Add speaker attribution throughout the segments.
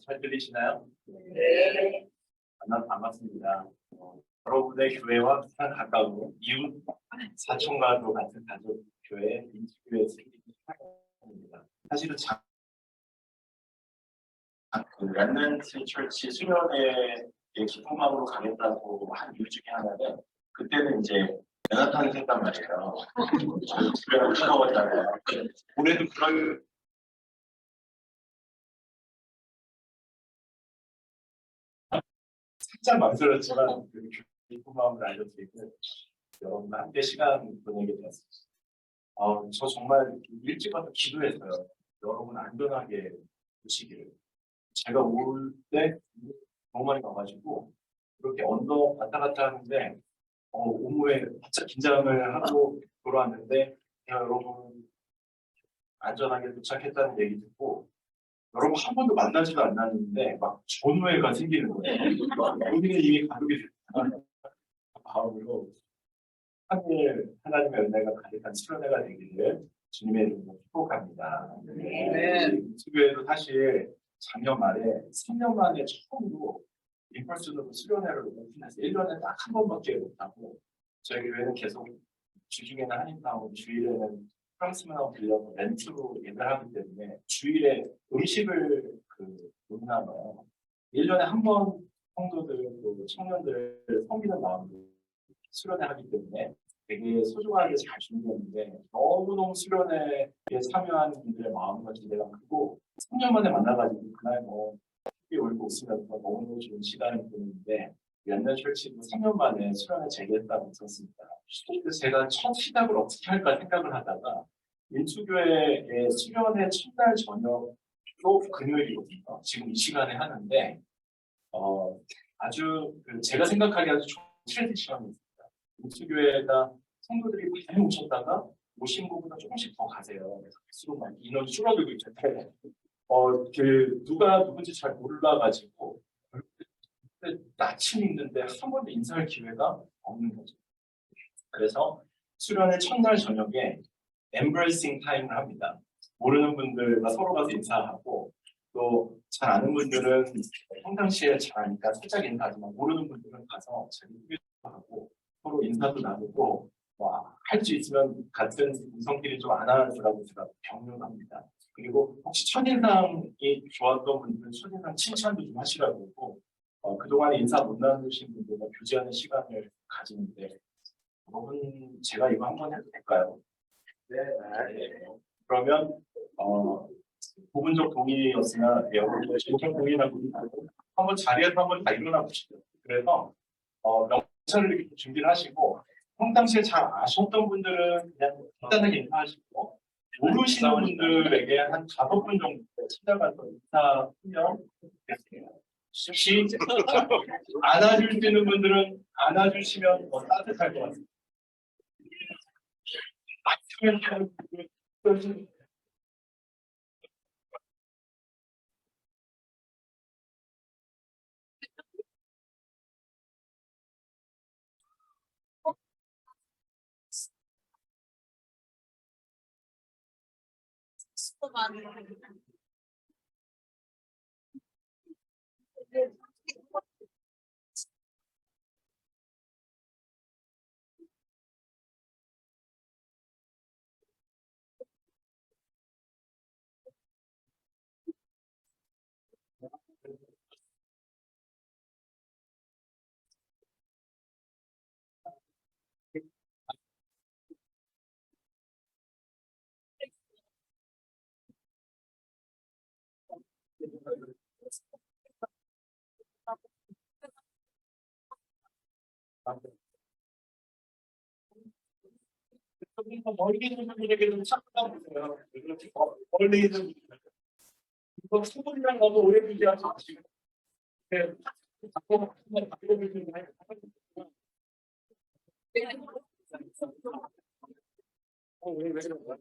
Speaker 1: 잘 들리시나요?
Speaker 2: 네.
Speaker 1: 만나서 반갑습니다. 여러분의 교회와 가장 가까운 이웃 사촌과도 같은 가족 교회 민주교회 생기기 축하합니다. 사실은 그 랩넌트 철치 수련회에 기쁨마음으로 가겠다고 한 이유 중에 하나는 그때는 이제 맨하탄을 했단 말이에요. 수련을 추가하잖아요. 올해도 그런 살짝 망설였지만 그 기쁜 마음을 알려드리고 여러분 함께 시간 보내게 되었습니다. 저 정말 일찍 와서 기도했어요. 여러분 안전하게 오시기를. 제가 올 때 너무 많이 가가지고 그렇게 언덕 왔다 갔다 하는데 오후에 바짝 긴장을 하고 돌아왔는데 여러분 안전하게 도착했다는 얘기 듣고 여러분 한 번도 만나지도 않았는데 막 전우회가 생기는 거예요. 우리는 이미 가족이 됐지만 마음으로 하나님의 은혜가 가득한 수련회가 되기를 주님의 이름으로 축복합니다. 수교회도 사실 작년 말에 3년 만에 처음으로 인펄슨으로 수련회를 오픈해서 1년에 딱 한 번밖에 못하고 저희 교회는 계속 주중에는 한인타운, 주일에는 프랑스문화원 빌려서 렌트로 예배를 하기 때문에 주일에 음식을 못 나눠요. 1년에 한 번 성도들, 또 청년들 섬기는 마음으로 수련회 하기 때문에 되게 소중하게 잘 준비했는데 너무너무 수련회에 참여하는 분들의 마음과 기대가 크고 3년 만에 만나가지고 그날 크게 울고 웃으면서 너무너무 좋은 시간을 보냈는데 몇년 철치도 3년 만에 수련회 재개했다고 있었습니다. 그래서 제가 첫 시작을 어떻게 할까 생각을 하다가 민수교회의 수련회 첫날 저녁도 금요일이거든요. 지금 이 시간에 하는데 아주 제가 생각하기에 아주 좋은 트랜지션이 민수교회가 성도들이 많이 오셨다가 오신 것보다 조금씩 더 가세요. 갈수록 막 인원이 줄어들고 있는데 누가 누군지 잘 몰라가지고 낯은 있는데 한 번도 인사할 기회가 없는 거죠. 그래서 수련회 첫날 저녁에 embracing 타임을 합니다. 모르는 분들과 서로 가서 인사하고 또 잘 아는 분들은 평상시에 잘 아니까 살짝 인사하지만 모르는 분들은 가서 자기 소개도 하고 서로 인사도 나누고 할 수 있으면 같은 이성끼리 좀 안아주라고 제가 격려합니다. 그리고 혹시 첫인상이 좋았던 분들은 첫인상 칭찬도 좀 하시라고 하고 그동안 인사 못 나누신 분들과 교제하는 시간을 가지는데 여러분 제가 이거 한번 해도 될까요? 네. 그러면 부분적 동의였으나 여러분들 전적 동의라고 한번 자리에서 한번 다 일어나 보시죠. 그래서 명찰을 이렇게 준비를 하시고 평상시에 잘 아셨던 분들은 그냥 간단하게 인사하시고 모르시는 분들에게 한 5분 정도 찾아가서 인사하면 시작. 안아줄 수 있는 분들은 안아주시면 더 따뜻할 것 같습니다. 멀리 있는 분들에게는 착각하세요. 멀리 있는 이거 소문이랑 너무 오래 유지하지 마시고 왜 그런 거야?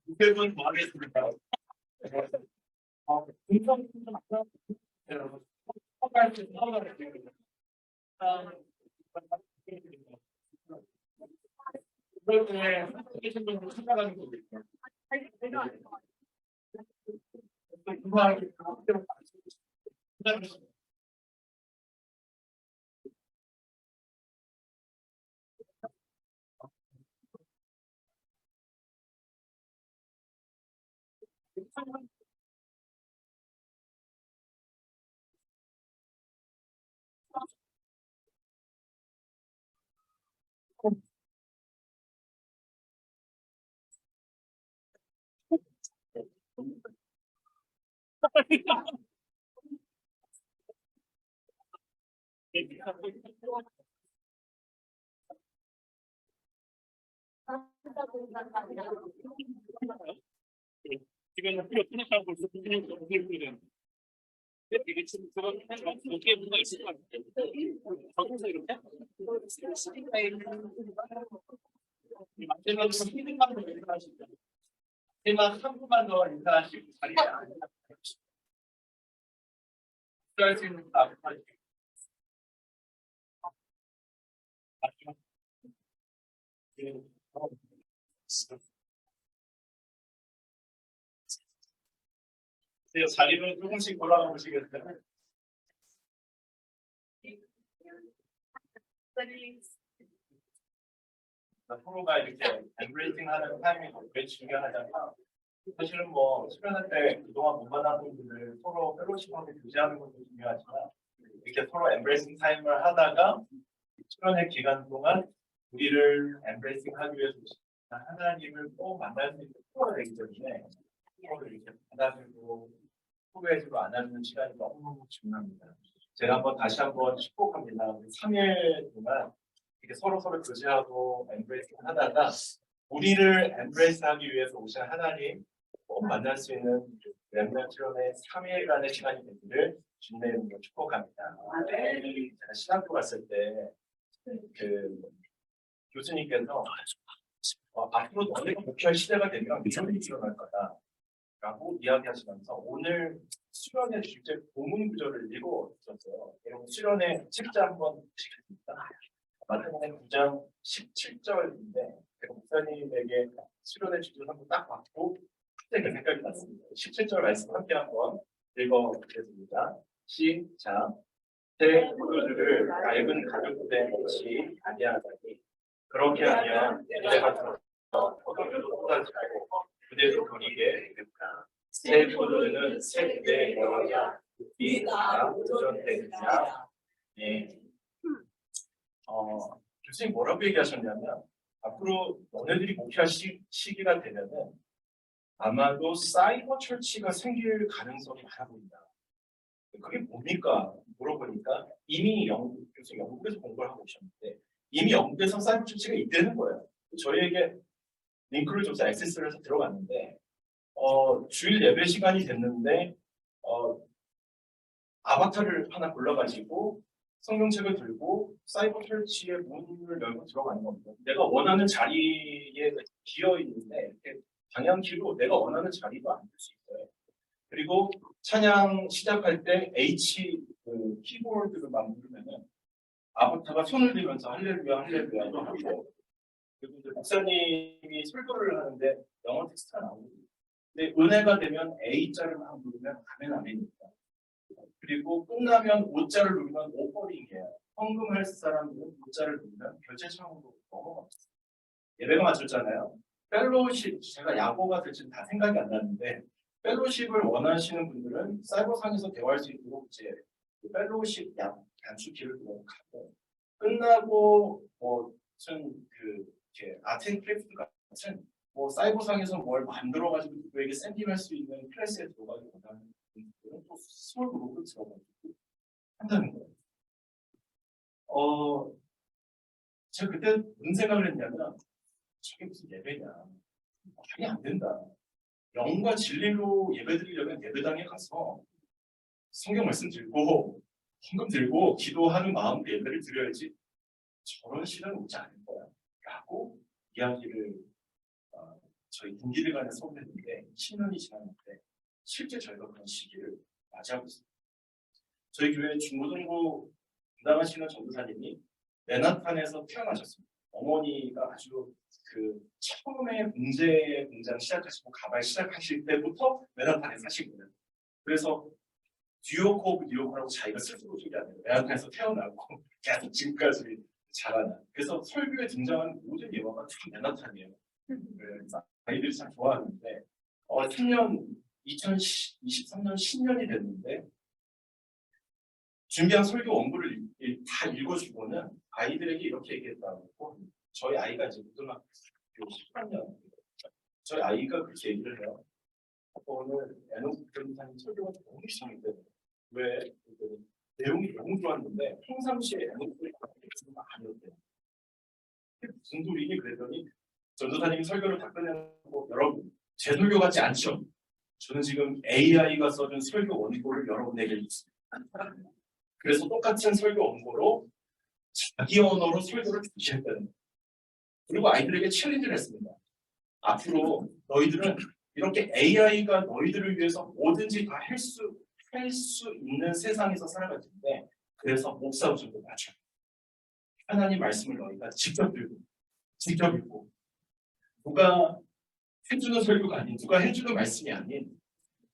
Speaker 1: 두세 분 더 하겠습니다. 음성 좀 아까 여러분 허가할 수 있는 허가를 드립니다. 그럴 때 계신 분들 찾아가는 거죠. 궁금하게 지금 필요 생각하고 있어. 이게 지금 그런 어깨에 뭔가 있을 것 같아요. 적응서 이렇게 마지막으로 피드백만 인사하시죠. 마지막 한 분만 더 인사하시고 자리에 앉으세요. 할수 있는 거 앞에 자리로 조금씩 돌아가 보시겠어요? 프로가 이렇게 엠브레이징 하는 타이밍이 왜 중요하냐면 사실은 뭐 수련회 때 그동안 못 만났던 분들 서로 펠로십하고 교제하는 것도 중요하지만 이렇게 서로 엠브레이징 타임을 하다가 수련회 기간 동안 우리를 엠브레이징 하기 위해서 하나님을 꼭 만날 수 있는 프로가 되기 때문에 서로를 이렇게 받아주고 소개해주고 안아주는 시간이 너무 중요합니다. 제가 다시 한번 축복합니다. 3일 동안 이렇게 서로 교제하고 엠브레이징 하다가 우리를 엠브레이스하기 위해서 오신 하나님 꼭 만날 수 있는 렘넌트 수련회 3일간의 시간이 되기를 주님의 이름으로 축복합니다. 제가 신학교 갔을 때 그 교수님께서 앞으로 너네가 목회할 시대가 되면 이런 일이 일어날 거다 라고 이야기하시면서 오늘 수련회 주제 본문 구절을 읽고 있었어요. 여러분 수련회 책자 한번 보시겠습니다. 마태복음 9장 17절인데 제가 목사님에게 수련회 주제를 한번 딱 받고 그때 생각이 났습니다. 17절 말씀 함께 한번 읽어보겠습니다. 시작. 새 포도주를 얇은 가죽대 없이 아니하다니 그렇게 하면 내가 포도주도 쏟아지고 그대로 버리게 됩니다. 새 포도주는 새 부대에 넣어야 이 다 보존되느냐. 네. 교수님 뭐라고 얘기하셨냐면 앞으로 너네들이 목회할 시기가 되면은 아마도 사이버 철치가 생길 가능성이 많아 보인다. 그게 뭡니까? 물어보니까 이미 영국에서 공부를 하고 오셨는데 이미 영국에서 사이버 철치가 있다는 거예요. 저희에게 링크를 줘서 액세스를 해서 들어갔는데 주일 예배 시간이 됐는데 아바타를 하나 골라가지고 성경책을 들고 사이버 철치의 문을 열고 들어가는 겁니다. 내가 원하는 자리에 기어 있는데 이렇게 방향키로 내가 원하는 자리도 앉을 수 있어요. 그리고 찬양 시작할 때 H 키보드를 막 누르면은 아바타가 손을 들면서 할렐루야 할렐루야도 하고 그리고 이제 목사님이 설교를 하는데 영어 텍스트가 나오거든요. 근데 은혜가 되면 A자를 막 누르면 아멘 아멘입니다. 그리고 끝나면 O자를 누르면 오퍼링이에요. 헌금할 사람들은 O자를 누르면 결제 창으로 넘어갔어요. 예배가 맞췄잖아요. 펠로십, 제가 야고가 될지는 다 생각이 안 나는데 펠로십을 원하시는 분들은 사이버상에서 대화할 수 있도록 이제 펠로십 단축키를 들어가고 끝나고 무슨 이렇게 아트앤크래프트 같은 사이버상에서 뭘 만들어가지고 누구에게 샌딩할 수 있는 클래스에 들어가기 원하는 분들은 또 스몰 그룹을 들어가지고 한다는 거예요. 제가 그때 무슨 생각을 했냐면 저게 무슨 예배냐. 말이 안 된다. 영과 진리로 예배드리려면 예배당에 가서 성경 말씀 들고 헌금 들고 기도하는 마음으로 예배를 드려야지 저런 시간은 오지 않을 거야 라고 이야기를 저희 동기들 간에 서울했는데 10년이 지났는데 실제 저희가 그런 시기를 맞이하고 있습니다. 저희 교회 중고등부 담당하시는 전도사님이 맨하탄에서 태어나셨습니다. 어머니가 아주 그 처음에 공제 공장 시작하시고 가발 시작하실 때부터 맨하탄에 사시거든요. 그래서 뉴요커 오브 뉴요커라고 자기가 스스로 소개하네요. 맨하탄에서 태어나고 계속 지금까지 자라나. 그래서 설교에 등장하는 모든 예화가 다 맨하탄이에요. 아이들이 참 좋아하는데 2023년 신년이 됐는데 준비한 설교 원고를 다 읽어주고는 아이들에게 이렇게 얘기했다고. 저희 아이가 이제 고등학교 13년 저희 아이가 그렇게 얘기를 해요. 오늘 에녹 변호사님 설교가 너무 이상했대요. 왜? 그랬더니 내용이 너무 좋았는데 평상시에 에녹 설교가 아니었대요. 무슨 소리니? 그랬더니 전도사님이 설교를 다 끝내고 여러분 제 설교 같지 않죠? 저는 지금 AI가 써준 설교 원고를 여러분에게 줬습니다. 그래서 똑같은 설교 원고로 자기 언어로 설교를 주시했다는 거예요. 그리고 아이들에게 챌린지를 했습니다. 앞으로 너희들은 이렇게 AI가 너희들을 위해서 뭐든지 다 할 수 있는 세상에서 살아갈 텐데 그래서 목사 우선도 맞춰. 하나님 말씀을 너희가 직접 들고 직접 읽고 누가 해주는 설교가 아닌 누가 해주는 말씀이 아닌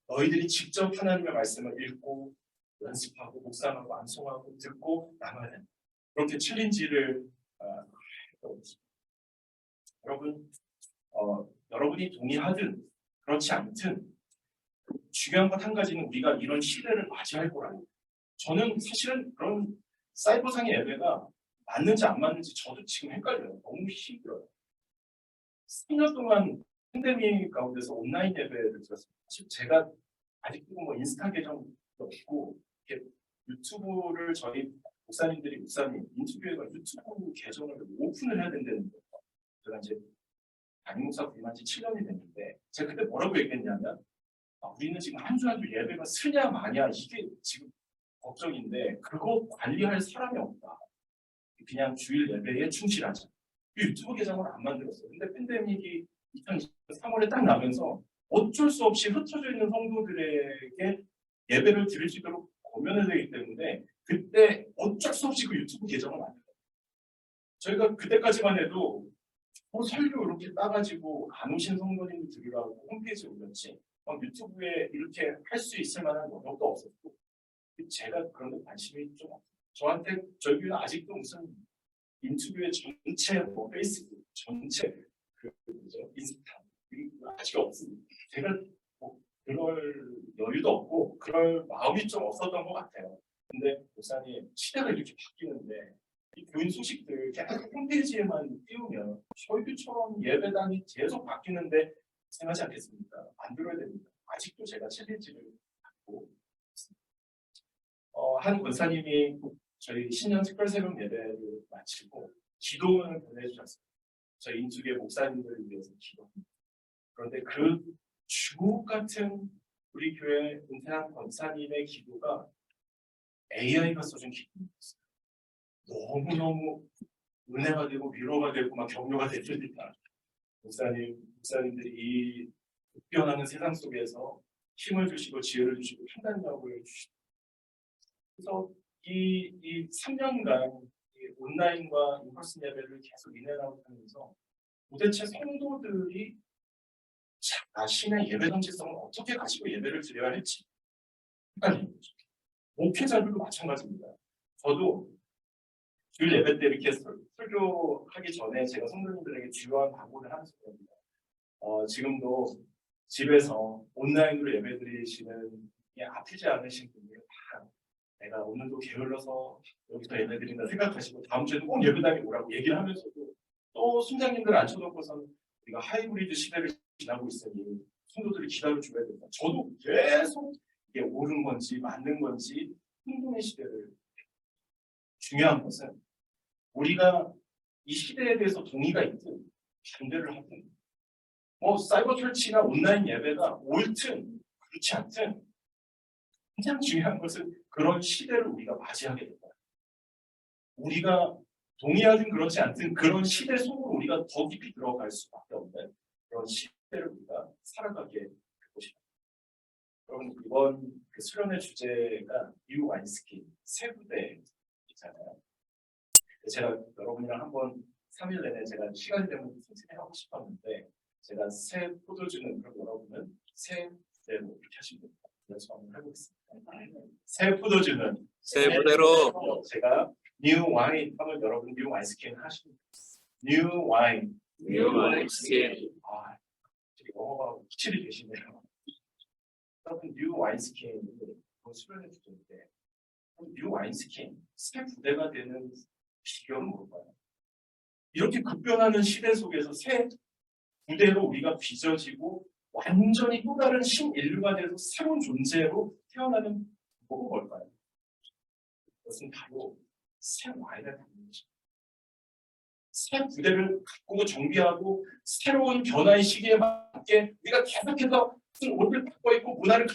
Speaker 1: 너희들이 직접 하나님의 말씀을 읽고 연습하고 묵상하고 암송하고 듣고 나가야 된다. 그렇게 챌린지를 했다고 했습니다. 여러분 여러분이 동의하든 그렇지 않든 중요한 것 한 가지는 우리가 이런 시대를 맞이할 거라는 거예요. 저는 사실은 그런 사이버상의 예배가 맞는지 안 맞는지 저도 지금 헷갈려요. 너무 힘들어요. 3년 동안 팬데믹 가운데서 온라인 예배를 들었습니다. 사실 제가 아직도 뭐 인스타 계정도 없고 이렇게 유튜브를 저희 목사님 인투교회가 유튜브 계정을 오픈을 해야 된다는 거예요. 제가 이제 담임 목사 부임한 지 7년이 됐는데 제가 그때 뭐라고 얘기했냐면 우리는 지금 한 주 한 주 예배가 쓰냐 마냐 이게 지금 걱정인데 그거 관리할 사람이 없다. 그냥 주일 예배에 충실하자. 유튜브 계정을 안 만들었어요. 근데 팬데믹이 2020년 3월에 딱 나면서 어쩔 수 없이 흩어져 있는 성도들에게 예배를 드릴 수 있도록 고면해야 되기 때문에 그때 어쩔 수 없이 그 유튜브 계정을 만들었어요. 저희가 그때까지만 해도 설교 이렇게 따가지고 안 오신 성도님들 들으라고 홈페이지에 올렸지 막 유튜브에 이렇게 할 수 있을 만한 영역도 없었고 제가 그런 데 관심이 좀 없어요. 저한테 저희 교회는 아직도 무슨 인터뷰의 전체 뭐 페이스북 전체 그 뭐죠 인스타 아직 없습니다. 제가 뭐 그럴 여유도 없고 그럴 마음이 좀 없었던 것 같아요. 근데 목사님 시대가 이렇게 바뀌는데 이 교인 소식들 계속 홈페이지에만 띄우면 저희들처럼 예배당이 계속 바뀌는데 생각하지 않겠습니까? 만들어야 됩니다. 아직도 제가 챌린지를 받고 있습니다. 한 권사님이 저희 신년 특별 새벽 예배를 마치고 기도문을 보내주셨습니다. 저희 인투교회 목사님들을 위해서 기도합니다. 그런데 그 주옥 같은 우리 교회 은퇴한 권사님의 기도가 AI가 써준 기도였어요. 너무너무 은혜가 되고 위로가 되고 막 격려가 되니까 목사님들이 이 변하는 세상 속에서 힘을 주시고 지혜를 주시고 판단력을 주시고 그래서 이 3년간 온라인과 인퍼슨 예배를 계속 인해나웃 하면서 도대체 성도들이 자신의 예배 정체성을 어떻게 가지고 예배를 드려야 할지 헷갈리는 거죠. 목회자들도 마찬가지입니다. 저도 주일 예배 때 이렇게 설교하기 전에 제가 성도님들에게 주요한 각오를 하는 순간입니다. 지금도 집에서 온라인으로 예배 드리시는 게 아프지 않으신 분들은 다 내가 오늘도 게을러서 여기서 예배 드린다 생각하시고 다음 주에도 꼭 예배당에 오라고 얘기를 하면서도 또 순장님들 앉혀놓고서는 우리가 하이브리드 시대를 지나고 있으니 성도들이 기다려줘야 된다. 저도 계속 이게 옳은 건지 맞는 건지 흥분의 시대를 중요한 것은 우리가 이 시대에 대해서 동의가 있든 반대를 하든 뭐 사이버 철치나 온라인 예배가 옳든 그렇지 않든 가장 중요한 것은 그런 시대를 우리가 맞이하게 된다. 우리가 동의하든 그렇지 않든 그런 시대 속으로 우리가 더 깊이 들어갈 수밖에 없는 그런 시대 때를 우리가 살아가게 될 것입니다. 여러분 이번 그 수련의 주제가 뉴 와인스킨 새 부대이잖아요. 제가 여러분이랑 한번 3일 내내 제가 시간이 되면 천천히 하고 싶었는데 제가 새 포도주는 그럼 여러분은 새 부대로 이렇게 하시면 됩니다. 그래서 한번 해보겠습니다. 새 포도주는
Speaker 2: 새 부대로
Speaker 1: 제가 뉴 와인 하면 여러분 뉴 와인스킨 하시면 됩니다. 뉴 와인
Speaker 2: 뉴 와인스킨
Speaker 1: 아, 영어가 확실히 되시네요. 여러분 뉴 와인스킨 수련의 주제인데 뉴 와인스킨 새 부대가 되는 비결은 뭘까요? 이렇게 급변하는 시대 속에서 새 부대로 우리가 빚어지고 완전히 또 다른 신인류가 돼서 새로운 존재로 태어나는 방법은 뭘까요? 그것은 바로 새 와인을 담는 것입니다. 새 부대를 가꾸고 정비하고 새로운 변화의 시기에 맞게 우리가 계속해서 무슨 옷을 바꿔 입고 문화를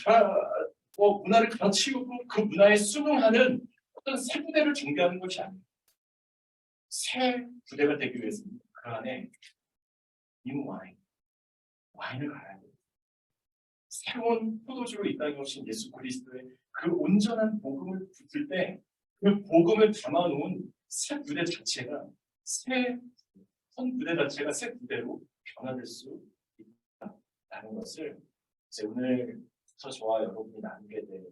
Speaker 1: 갈아치우고 그 문화에 순응하는 어떤 새 부대를 정비하는 것이 아니에요. 새 부대가 되기 위해서는 그 안에 뉴 와인을 갈아야 돼요. 새로운 포도주로 이 땅에 오신 예수 그리스도의 그 온전한 복음을 붙을 때 그 복음을 담아놓은 새 부대 자체가 새 부대로 변화될 수 있다는 것을 이제 오늘부터 저와 여러분이 나누게 될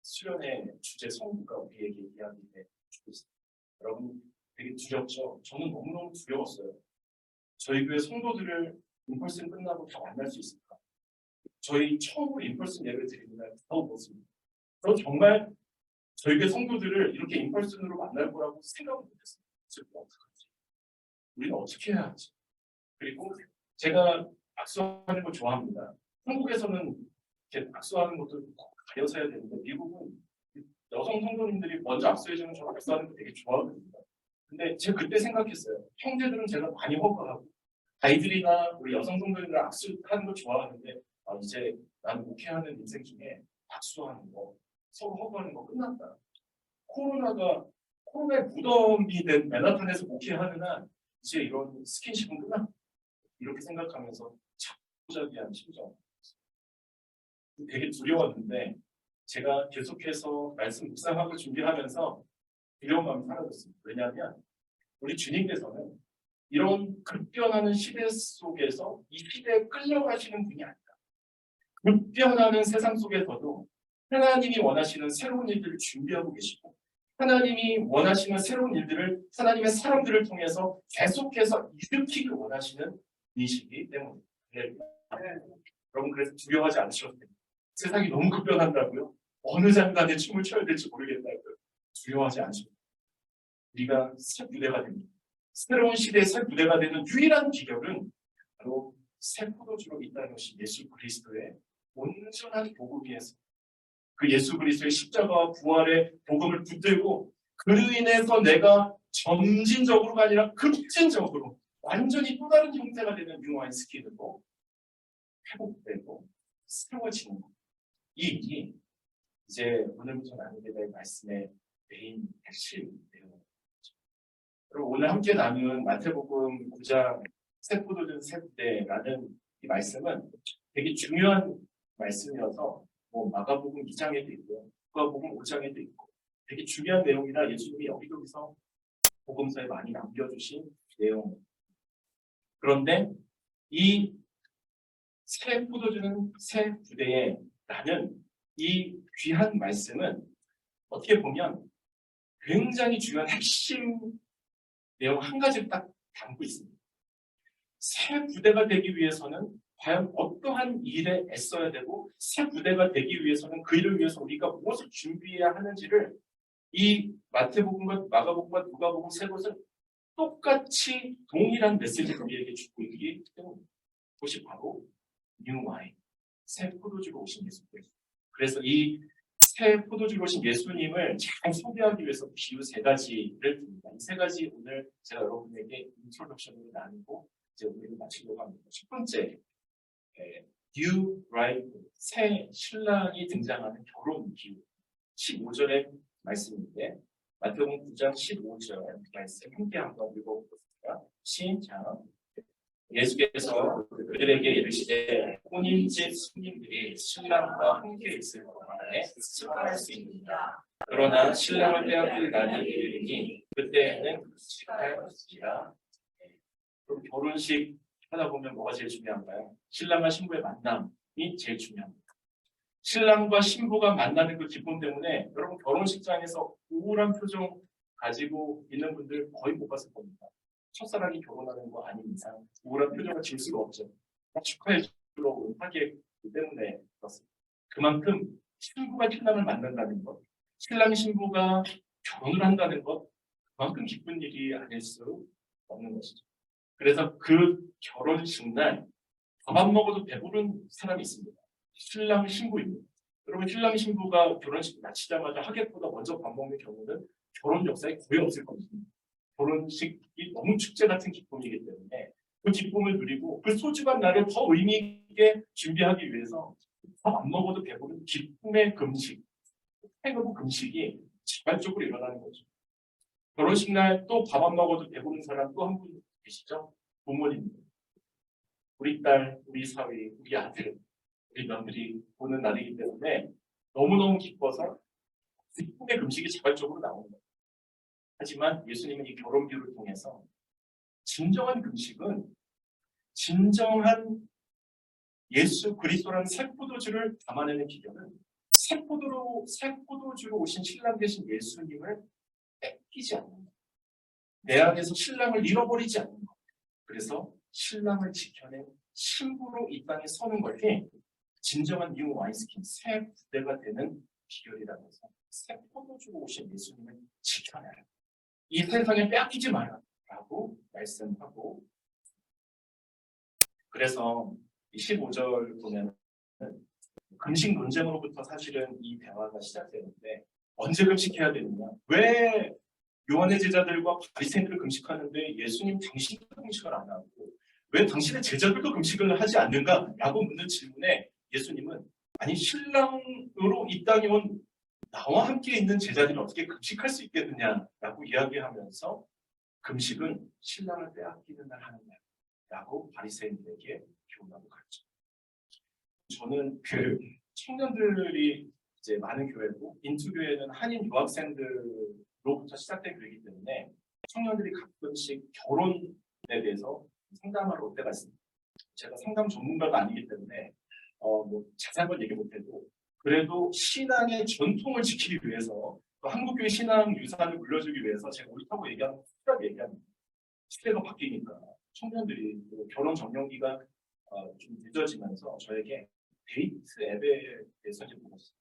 Speaker 1: 수련의 주제 성부가 우리에게 이야기해 주고 있습니다. 여러분 되게 두렵죠? 저는 너무너무 두려웠어요. 저희 교회 성도들을 인펄슨 끝나고 다 만날 수 있을까? 저희 처음으로 인펄슨 예배 드리는 날 더 못습니다. 저 정말 저희 교회 성도들을 이렇게 인펄슨으로 만날 거라고 생각을 못했어요. 어떡하지? 우리는 어떻게 해야 하지? 그리고 제가 악수하는 거 좋아합니다. 한국에서는 이렇게 악수하는 것도 꼭 가려서 해야 되는데 미국은 여성 성도님들이 먼저 악수해주면 저 악수하는 거 되게 좋아하거든요. 근데 제가 그때 생각했어요. 형제들은 제가 많이 허가하고 아이들이나 우리 여성 성도님들 악수하는 거 좋아하는데 이제 나는 목회하는 인생 중에 악수하는 거, 서로 허가하는 거 끝났다. 코로나의 무덤이 된 맨하탄에서 목회하는 한 이제 이런 스킨십은 끝났다. 이렇게 생각하면서 자꾸자기한 심정. 되게 두려웠는데 제가 계속해서 말씀 묵상하고 준비하면서 두려운 마음이 사라졌습니다. 왜냐하면 우리 주님께서는 이런 급변하는 시대 속에서 이 시대에 끌려가시는 분이 아니다. 급변하는 세상 속에서도 하나님이 원하시는 새로운 일들을 준비하고 계시고 하나님이 원하시는 새로운 일들을 하나님의 사람들을 통해서 계속해서 일으키길 원하시는 분이시기 때문입니다. 여러분 그래서 두려워하지 않으셔도 됩니다. 세상이 너무 급변한다고요? 어느 장단에 춤을 춰야 될지 모르겠다고요? 두려워하지 않으셔도 됩니다. 우리가 새 부대가 됩니다. 새로운 시대의 새 부대가 되는 유일한 비결은 바로 새 포도주로 있다는 것이 예수 그리스도의 온전한 복음 위에서 그 예수 그리스도의 십자가와 부활의 복음을 붙들고 그로 인해서 내가 점진적으로가 아니라 급진적으로 완전히 또 다른 형태가 되는 뉴 와인스킨으로 회복되고 새로워지는 것. 이 일이 이제 오늘부터 나누게 될 말씀의 메인 핵심 내용입니다. 그리고 오늘 함께 나눈 마태복음 9장 새 포도주 새 부대라는 이 말씀은 되게 중요한 말씀이어서 마가복음 2장에도 있고요, 누가복음 5장에도 있고 되게 중요한 내용이라 예수님이 여기저기서 복음서에 많이 남겨주신 내용입니다. 그런데 이 새 포도주는 새 부대에 라는 이 귀한 말씀은 어떻게 보면 굉장히 중요한 핵심 내용 한 가지를 딱 담고 있습니다. 새 부대가 되기 위해서는 과연 어떠한 일에 애써야 되고 새 부대가 되기 위해서는 그 일을 위해서 우리가 무엇을 준비해야 하는지를 이 마태복음과 마가복음과 누가복음 세 곳은 똑같이 동일한 메시지를 우리에게 주고 있기 때문입니다. 그것이 바로 뉴 와인, 새 포도주로 오신 예수 그리스도. 그래서 이 새 포도주로 오신 예수님을 잘 소개하기 위해서 비유 세 가지를 듭니다. 이 세 가지 오늘 제가 여러분에게 인트로덕션으로 나누고 이제 우리를 마치려고 합니다. 첫 번째, 뉴 브라이드, 새 신랑이 등장하는 결혼 비유. 15절의 말씀인데 마태복음 9장 15절 말씀 함께 한번 읽어보겠습니다. 시작. 예수께서 그들에게 이르시되 혼인집 손님들이 신랑과 함께 있을 동안에 습관할 수 있느니라. 그러나 신랑을 빼앗길 날이 이르리니 그때에는 끔찍할지라. 그럼 결혼식 하다 보면 뭐가 제일 중요한가요? 신랑과 신부의 만남이 제일 중요합니다. 신랑과 신부가 만나는 그 기쁨 때문에 여러분 결혼식장에서 우울한 표정 가지고 있는 분들 거의 못 봤을 겁니다. 첫사랑이 결혼하는 거 아닌 이상 우울한 표정을 지을 수가 없죠. 축하해 주러 하기에 때문에 그렇습니다. 그만큼 신부가 신랑을 만난다는 것, 신랑 신부가 결혼을 한다는 것, 그만큼 기쁜 일이 아닐 수 없는 것이죠. 그래서 그 결혼식 날 밥 안 먹어도 배부른 사람이 있습니다. 신랑 신부입니다. 여러분 신랑 신부가 결혼식 마치자마자 하객보다 먼저 밥 먹는 경우는 결혼 역사에 거의 없을 겁니다. 결혼식이 너무 축제 같은 기쁨이기 때문에 그 기쁨을 누리고 그 소중한 날을 더 의미 있게 준비하기 위해서 밥 안 먹어도 배부른 기쁨의 금식, 행복 금식이 자발적으로 일어나는 거죠. 결혼식 날 또 밥 안 먹어도 배부른 사람 또 한 분 계시죠? 부모님입니다. 우리 딸, 우리 사위, 우리 아들, 우리 며느리 보는 날이기 때문에 너무너무 기뻐서 기쁨의 금식이 자발적으로 나오는 거예요. 하지만 예수님은 이 결혼비유를 통해서 진정한 금식은 진정한 예수 그리스도라는 새 포도주를 담아내는 기념은 새 포도주로 오신 신랑 되신 예수님을 뺏기지 않는 것, 내 안에서 신랑을 잃어버리지 않는 것. 그래서 신랑을 지켜낸 신부로 이 땅에 서는 것이 진정한 뉴 와인스킨, 새 부대가 되는 비결이라고 해서 새 포도주로 오신 예수님을 지켜내라. 이 세상에 빼앗기지 마라 라고 말씀하고, 그래서 15절 보면 금식 논쟁으로부터 사실은 이 대화가 시작되는데, 언제 금식해야 되느냐, 왜 요한의 제자들과 바리새인들을 금식하는데 예수님 당신도 금식을 안 하고 왜 당신의 제자들도 금식을 하지 않는가 라고 묻는 질문에 예수님은 아니 신랑으로 이 땅에 온 나와 함께 있는 제자들이 어떻게 금식할 수 있겠느냐라고 이야기하면서 금식은 신랑을 빼앗기는 날 하는 날이라고 바리새인들에게 교훈하고 가르쳐. 저는 그 청년들이 이제 많은 교회고 인투교회는 한인 유학생들로부터 시작된 교회이기 때문에 청년들이 가끔씩 결혼에 대해서 상담하러 올 때가 있습니다. 제가 상담 전문가가 아니기 때문에 뭐 자세한 건 얘기 못해도 그래도 신앙의 전통을 지키기 위해서 또 한국교회 신앙 유산을 물려주기 위해서 제가 옳다고 얘기하는 확실하게 얘기합니다. 시대가 바뀌니까 청년들이 결혼 정년기가 좀 늦어지면서 저에게 데이트 앱에 대해서 이제 물었어요.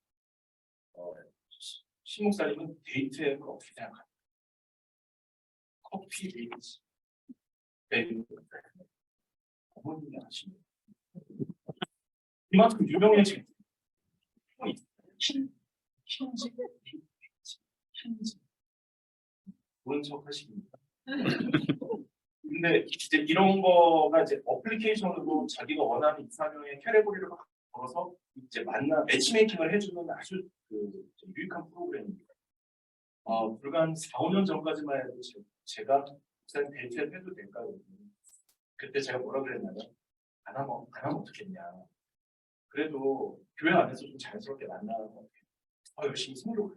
Speaker 1: 신 목사님은 데이트 앱을 어떻게 생각합니까? 커피 데이트 앱 어머님이 아시는 이만큼 유명해진 힌지 모른 척 하십니까? 근데 이제 이런 거가 이제 어플리케이션으로 자기가 원하는 이상형의 캐리고리를 걸어서 이제 매치메이킹을 해주는 아주 유익한 프로그램입니다. 불과 한 4, 5년 전까지만 해도 제가 목사님 데이트를 해도 될까요? 그때 제가 뭐라 그랬냐면 안 하면 어떻겠냐. 그래도 교회 안에서 좀 자연스럽게 만나는 것 같아요. 열심히 성교를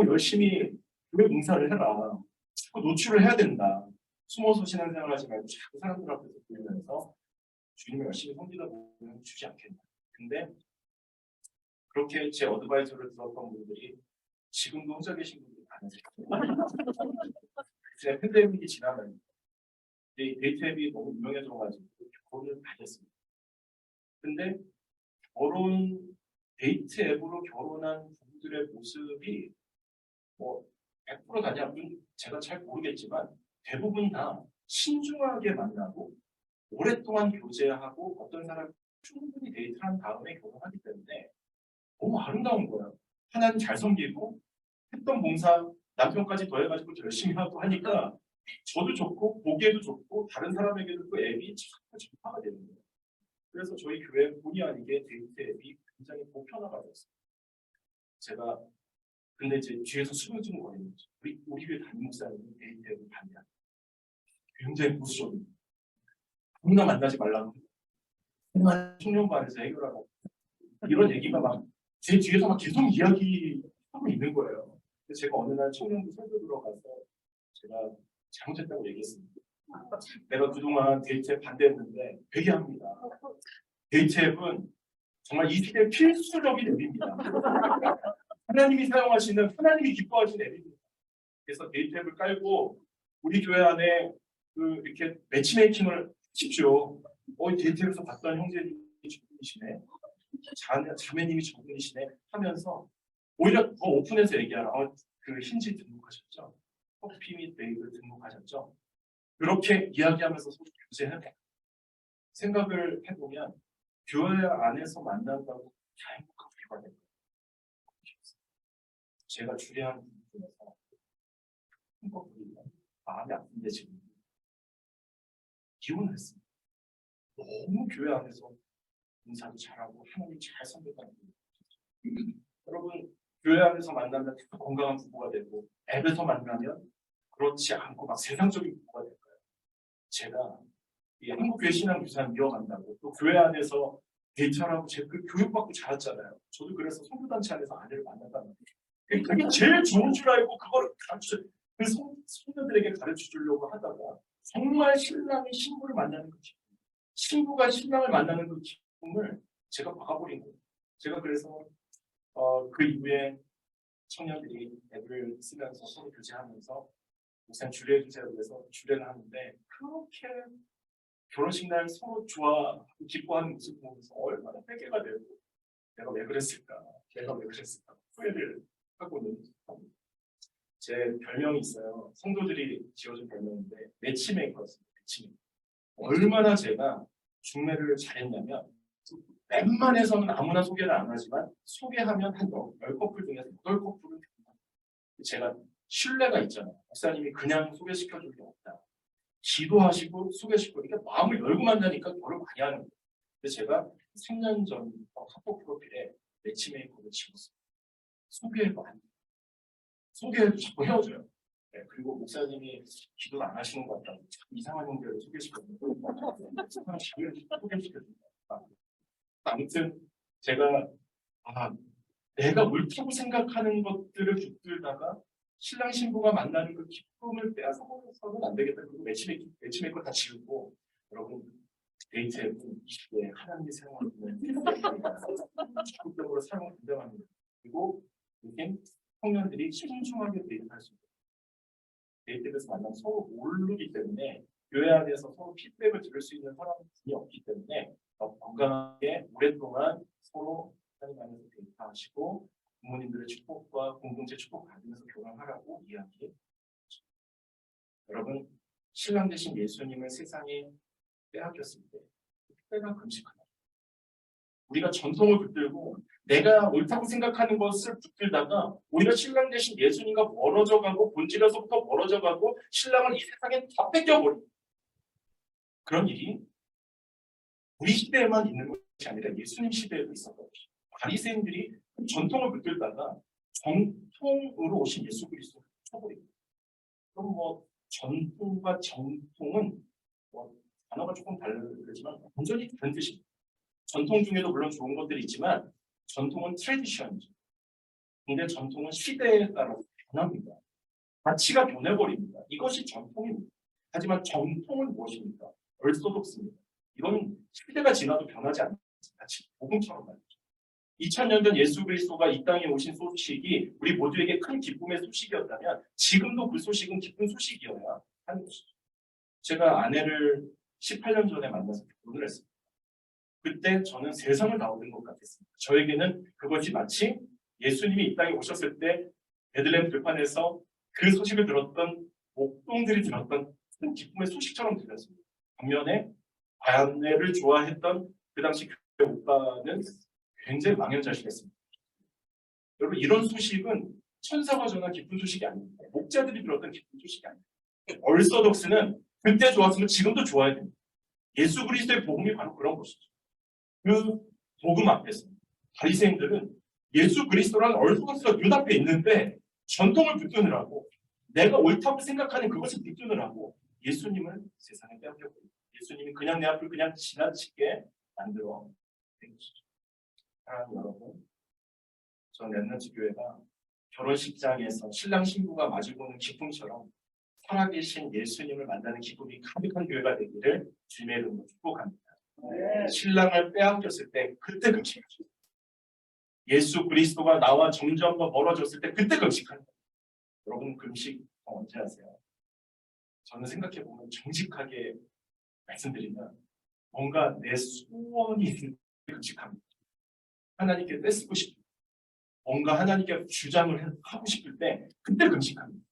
Speaker 1: 열심히 교회 봉사를 해라. 자꾸 노출을 해야 된다. 숨어서 신앙생활하지 말고 자꾸 사람들 앞에서 보이면서 주님을 열심히 섬기다 보면 주지 않겠나. 근데 그렇게 제 어드바이저를 들었던 분들이 지금도 혼자 계신 분들이 많으세요. 제 팬데믹이 지나면 이 데이트 앱이 너무 유명해져가지고 결혼을 다 했습니다. 근데 데이트 앱으로 결혼한 부부들의 모습이 100%가 아니야. 제가 잘 모르겠지만 대부분 다 신중하게 만나고 오랫동안 교제하고 어떤 사람 충분히 데이트한 다음에 결혼하기 때문에 너무 아름다운 거야. 하나님 잘 섬기고 했던 봉사 남편까지 더해가지고 열심히 하고 하니까 저도 좋고 보기에도 좋고 다른 사람에게도 그 앱이 자꾸 전파가 되는 거예요. 그래서 저희 교회 본의 아니게 데이트 앱이 굉장히 보편화가 됐어요. 제가 근데 이제 뒤에서 수긍증 거리는 거죠. 우리 교회 담임 목사님은 데이트 앱을 반대합니다. 굉장히 보수적입니다. 아무나 만나지 말라고. 청년반에서 해결하라고. 이런 얘기가 막 제 뒤에서 막 계속 이야기하고 있는 거예요. 그래서 제가 어느 날 청년부 설교 들어가서 제가 잘못했다고 얘기했습니다. 내가 그동안 데이트에 반대했는데 회개합니다. 데이트 앱은 정말 이 시대의 필수적인 앱입니다. 하나님이 사용하시는, 하나님이 기뻐하시는 앱입니다. 그래서 데이트 앱을 깔고 우리 교회 안에 이렇게 매치메이킹을 하십시오. 데이트 앱에서 봤던 형제님이 저분이시네. 자매님이 저분이시네 하면서 오히려 더 오픈해서 얘기하라. 그 힌지 등록하셨죠? 커피 및 베이글 등록하셨죠? 그렇게 이야기하면서 서로 교제해요. 생각을 해보면 교회 안에서 만난다고 행복한 교회가 된 거예요. 제가 주례한 분 중에서 큰 커플이 마음이 아픈데 지금 기혼을 했습니다. 너무 교회 안에서 인사도 잘하고 하나님 잘 섬겼다는 거예요. 여러분 교회 안에서 만나면 건강한 부부가 되고 앱에서 만나면 그렇지 않고 막 세상적인 부부가 될까요? 제가 이 한국교회 신앙 유산 이어간다고 또 교회 안에서 데이트하라고 제가 그 교육받고 자랐잖아요. 저도 그래서 선교단체 안에서 아내를 만났다는 거예요. 그게 제일 좋은 줄 알고 그걸 그 소녀들에게 가르쳐 주려고 하다가 정말 신랑이 신부를 만나는 그 기쁨, 신부가 신랑을 만나는 그 기쁨을 제가 막아버린 거예요. 제가 그래서 그 이후에 청년들이 앱을 쓰면서 서로 교제하면서 목사님 주례해 주세요 그래서 주례를 하는데 그렇게 결혼식 날 서로 좋아하고 기뻐하는 모습 보면서 얼마나 회개가 되고 내가 왜 그랬을까 후회를 하고는 제 별명이 있어요. 성도들이 지어준 별명인데 매치메이커였습니다. 매치메이커. 얼마나 제가 중매를 잘했냐면 웬만해서는 아무나 소개를 안 하지만 소개하면 한 10커플 중에서 8커플은 제가 신뢰가 있잖아요. 목사님이 그냥 소개시켜 줄 게 없다. 기도하시고 소개시키고 이렇게 마음을 열고 만나니까 결혼 많이 하는 거예요. 그래서 제가 3년 전부터 카톡 프로필에 매치메이커를 집었어요. 소개해도 안 돼요. 소개해도 자꾸 헤어져요. 네, 그리고 목사님이 기도를 안 하시는 것 같다고 이상한 형제를 소개시켜주고 소개시켜준다. 아무튼 제가 내가 옳다고 생각하는 것들을 붙들다가 신랑 신부가 만나는 그 기쁨을 빼앗아서는 안 되겠다. 그리고 매치메이커 다 지우고 여러분 데이트 앱은 이 시대에 하나님이 사용하는 적극적으로 사용을 된다합니다. 그리고 이렇게 청년들이 신중하게 데이트할 수 있어요. 데이트 앱에서 만나면 서로 모르기 때문에 교회 안에서 서로 피드백을 들을 수 있는 사람이 없기 때문에 건강하게 오랫동안 서로 하나님 안에서 데이트하시고 부모님들의 축복과 공동체 축복 받으면서 결혼하라고 이야기해. 여러분 신랑 되신 예수님을 세상에 빼앗겼을 때 특별한 금식하다. 우리가 전통을 붙들고 내가 옳다고 생각하는 것을 붙들다가 오히려 신랑 되신 예수님과 멀어져가고 본질에서부터 멀어져가고 신랑을 이 세상에 다 뺏겨버리고 그런 일이 우리 시대에만 있는 것이 아니라 예수님 시대에도 있었던 것이죠. 바리새인들이 전통을 붙들다가 정통으로 오신 예수 그리스도를 쳐버립니다. 그럼 전통과 정통은 단어가 조금 다르지만 완전히 다른 뜻입니다. 전통 중에도 물론 좋은 것들이 있지만 전통은 트래디션이죠. 근데 전통은 시대에 따라 변합니다. 가치가 변해버립니다. 이것이 전통입니다. 하지만 정통은 무엇입니까? 얼소독스입니다. 이건 시대가 지나도 변하지 않는 가치, 복음처럼 말이죠. 2000년 전 예수 그리스도가 이 땅에 오신 소식이 우리 모두에게 큰 기쁨의 소식이었다면 지금도 그 소식은 기쁜 소식이어야 하는 것이죠. 제가 아내를 18년 전에 만나서 결혼을 했습니다. 그때 저는 세상을 나오는 것 같았습니다. 저에게는 그것이 마치 예수님이 이 땅에 오셨을 때 베들레헴 들판에서 그 소식을 들었던 목동들이 들었던 큰 기쁨의 소식처럼 들렸습니다. 반면에 아내를 좋아했던 그 당시 교회 오빠는 굉장히 망연자실했습니다. 여러분 이런 소식은 천사가 전한 기쁜 소식이 아닙니다. 목자들이 들었던 기쁜 소식이 아닙니다. 얼소독스는 그때 좋았으면 지금도 좋아야 됩니다. 예수 그리스도의 복음이 바로 그런 것이죠. 그 복음 앞에서 바리새인들은 예수 그리스도라는 얼소독스가 눈앞에 있는데 전통을 붙드느라고 내가 옳다고 생각하는 그것을 붙드느라고 예수님을 세상에 빼앗겨버립니다. 예수님이 그냥 내 앞을 그냥 지나치게 만들어 낸 것이죠. 사랑하는 여러분, 전 렘넌트 교회가 결혼식장에서 신랑 신부가 마주보는 기쁨처럼 살아계신 예수님을 만나는 기쁨이 가득한 교회가 되기를 주님의 이름으로 축복합니다. 신랑을 빼앗겼을 때 그때 금식하죠. 예수 그리스도가 나와 점점 더 멀어졌을 때 그때 금식하는 거예요. 여러분 금식 언제 하세요? 저는 생각해보면 정직하게 말씀드리면 뭔가 내 소원이 있을 때 금식합니다. 하나님께 떼쓰고 싶을 때, 뭔가 하나님께 주장을 하고 싶을 때 그때 금식합니다.